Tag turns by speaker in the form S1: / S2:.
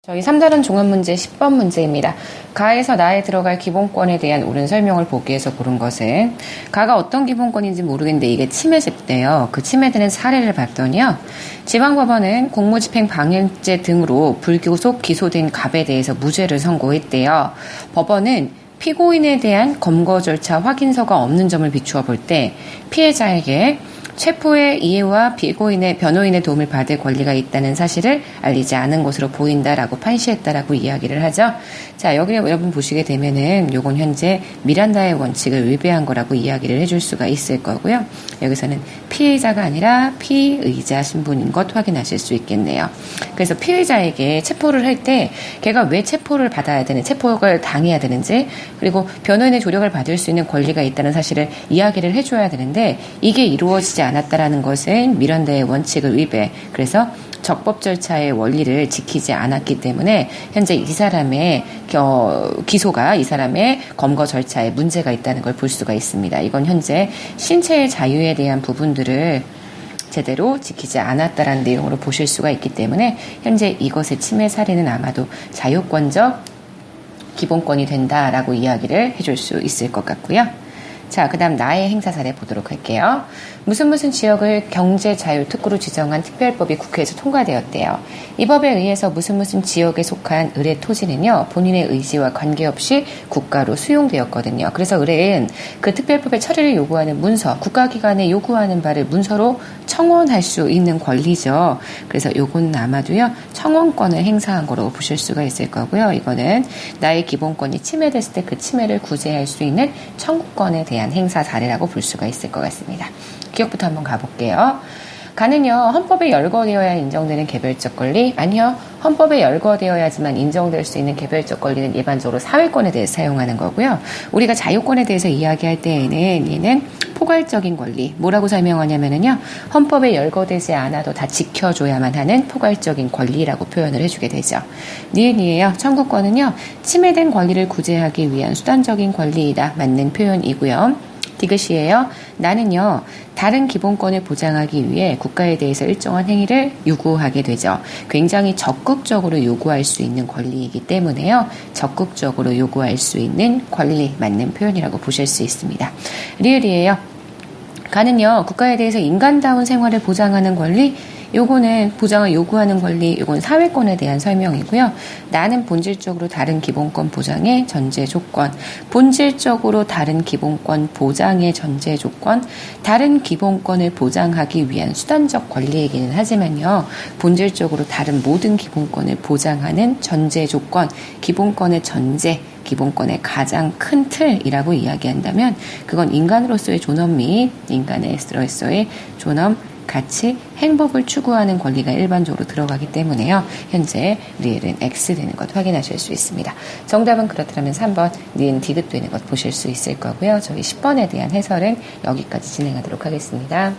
S1: 저희 3단원 종합문제 10번 문제입니다. 가에서 나에 들어갈 기본권에 대한 옳은 설명을 보기 위해서 고른 것은 가가 어떤 기본권인지 모르겠는데 이게 침해죄대요. 그 침해되는 사례를 봤더니요. 지방법원은 공무집행 방해죄 등으로 불구속 기소된 갑에 대해서 무죄를 선고했대요. 법원은 피고인에 대한 검거 절차 확인서가 없는 점을 비추어 볼 때 피해자에게 체포의 이해와 피고인의 변호인의 도움을 받을 권리가 있다는 사실을 알리지 않은 것으로 보인다라고 판시했다라고 이야기를 하죠. 자, 여기 여러분 보시게 되면은 요건 현재 미란다의 원칙을 위배한 거라고 이야기를 해줄 수가 있을 거고요. 여기서는 피해자가 아니라 피의자 신분인 것 확인하실 수 있겠네요. 그래서 피의자에게 체포를 할 때 걔가 왜 체포를 받아야 되는, 체포를 당해야 되는지, 그리고 변호인의 조력을 받을 수 있는 권리가 있다는 사실을 이야기를 해줘야 되는데 이게 이루어지지 않았다라는 것은 미란다의 원칙을 위배, 그래서 적법 절차의 원리를 지키지 않았기 때문에 현재 이 사람의 기소가 이 사람의 검거 절차에 문제가 있다는 걸 볼 수가 있습니다. 이건 현재 신체의 자유에 대한 부분들을 제대로 지키지 않았다라는 내용으로 보실 수가 있기 때문에 현재 이것의 침해 사례는 아마도 자유권적 기본권이 된다라고 이야기를 해줄 수 있을 것 같고요. 자, 그 다음 나의 행사 사례 보도록 할게요. 무슨 지역을 경제자율특구로 지정한 특별법이 국회에서 통과되었대요. 이 법에 의해서 무슨 지역에 속한 을의 토지는요, 본인의 의지와 관계없이 국가로 수용되었거든요. 그래서 을은 그 특별법의 처리를 요구하는 문서, 국가기관에 요구하는 바를 문서로 청원할 수 있는 권리죠. 그래서 요건 아마도요, 청원권을 행사한 거라고 보실 수가 있을 거고요. 이거는 나의 기본권이 침해됐을 때 그 침해를 구제할 수 있는 청구권에 대한 행사 사례라고 볼 수가 있을 것 같습니다. 기억부터 한번 가볼게요. 가는요, 헌법에 열거되어야 인정되는 개별적 권리? 아니요, 헌법에 열거되어야지만 인정될 수 있는 개별적 권리는 일반적으로 사회권에 대해서 사용하는 거고요. 우리가 자유권에 대해서 이야기할 때에는 얘는 포괄적인 권리, 뭐라고 설명하냐면요, 헌법에 열거되지 않아도 다 지켜줘야만 하는 포괄적인 권리라고 표현을 해주게 되죠. 니은이에요. 청구권은요, 침해된 권리를 구제하기 위한 수단적인 권리이다. 맞는 표현이고요. 디귿이에요. 나는요, 다른 기본권을 보장하기 위해 국가에 대해서 일정한 행위를 요구하게 되죠. 굉장히 적극적으로 요구할 수 있는 권리이기 때문에요. 적극적으로 요구할 수 있는 권리, 맞는 표현이라고 보실 수 있습니다. 리을이에요. 가는요, 국가에 대해서 인간다운 생활을 보장하는 권리, 요거는 보장을 요구하는 권리, 요건 사회권에 대한 설명이고요. 나는 본질적으로 다른 기본권 보장의 전제 조건, 본질적으로 다른 기본권 보장의 전제 조건, 다른 기본권을 보장하기 위한 수단적 권리이기는 하지만요, 본질적으로 다른 모든 기본권을 보장하는 전제 조건, 기본권의 전제, 기본권의 가장 큰 틀이라고 이야기한다면 그건 인간으로서의 존엄 및 인간으로서의 존엄, 가치, 행복을 추구하는 권리가 일반적으로 들어가기 때문에요. 현재 리을은 X 되는 것 확인하실 수 있습니다. 정답은 그렇다면 3번 니은 디귿 되는 것 보실 수 있을 거고요. 저희 10번에 대한 해설은 여기까지 진행하도록 하겠습니다.